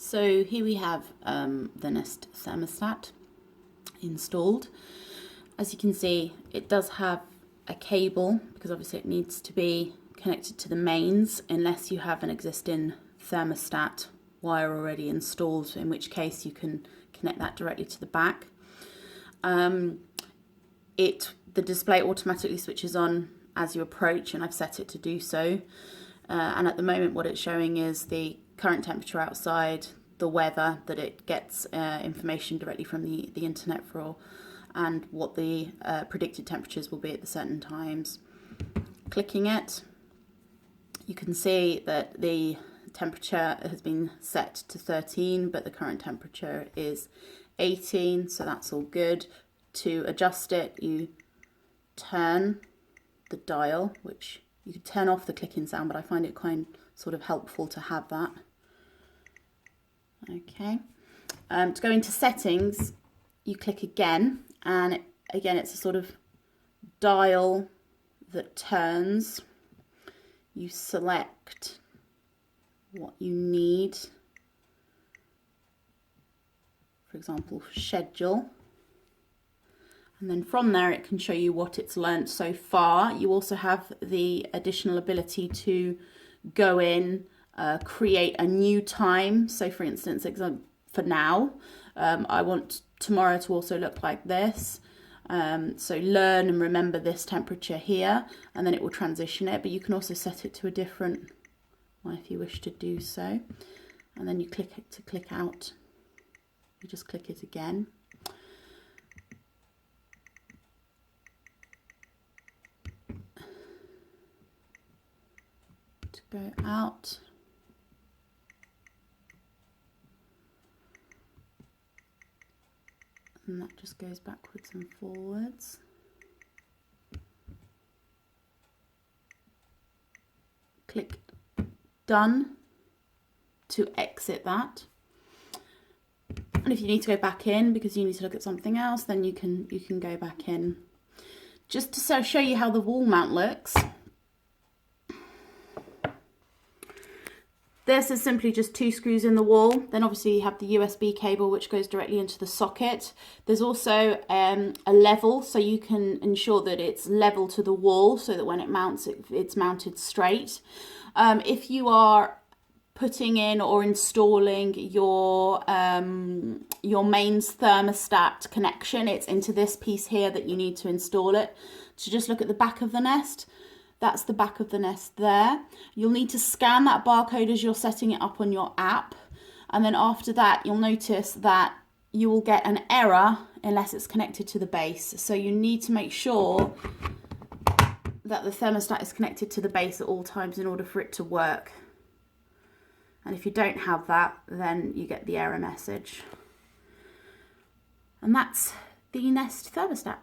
So here we have the Nest thermostat installed. As you can see, it does have a cable because obviously it needs to be connected to the mains unless you have an existing thermostat wire already installed, in which case you can connect that directly to the back. The display automatically switches on as you approach, and I've set it to do so. And at the moment what it's showing is the current temperature outside, the weather, that it gets information directly from the internet for, and what the predicted temperatures will be at the certain times. Clicking it, you can see that the temperature has been set to 13, but the current temperature is 18, so that's all good. To adjust it, you turn the dial, which you could turn off the clicking sound, but I find it sort of helpful to have that. Okay. To go into settings, you click again, and again it's a sort of dial that turns. You select what you need. For example, schedule. And then from there it can show you what it's learnt so far. You also have the additional ability to go in, create a new time. So for instance, for now, I want tomorrow to also look like this. So learn and remember this temperature here, and then it will transition it, but you can also set it to a different one if you wish to do so. And then you click it to click out. You just click it again. To go out. And that just goes backwards and forwards. Click done to exit that. And if you need to go back in because you need to look at something else, then you can go back in. Just to show you how the wall mount looks. This is simply just 2 screws in the wall. Then obviously you have the USB cable which goes directly into the socket. There's also a level, so you can ensure that it's level to the wall so that when it mounts, it's mounted straight. If you are putting in or installing your mains thermostat connection, it's into this piece here that you need to install it. So just look at the back of the Nest. That's the back of the Nest there. You'll need to scan that barcode as you're setting it up on your app. And then after that, you'll notice that you will get an error unless it's connected to the base. So you need to make sure that the thermostat is connected to the base at all times in order for it to work. And if you don't have that, then you get the error message. And that's the Nest thermostat.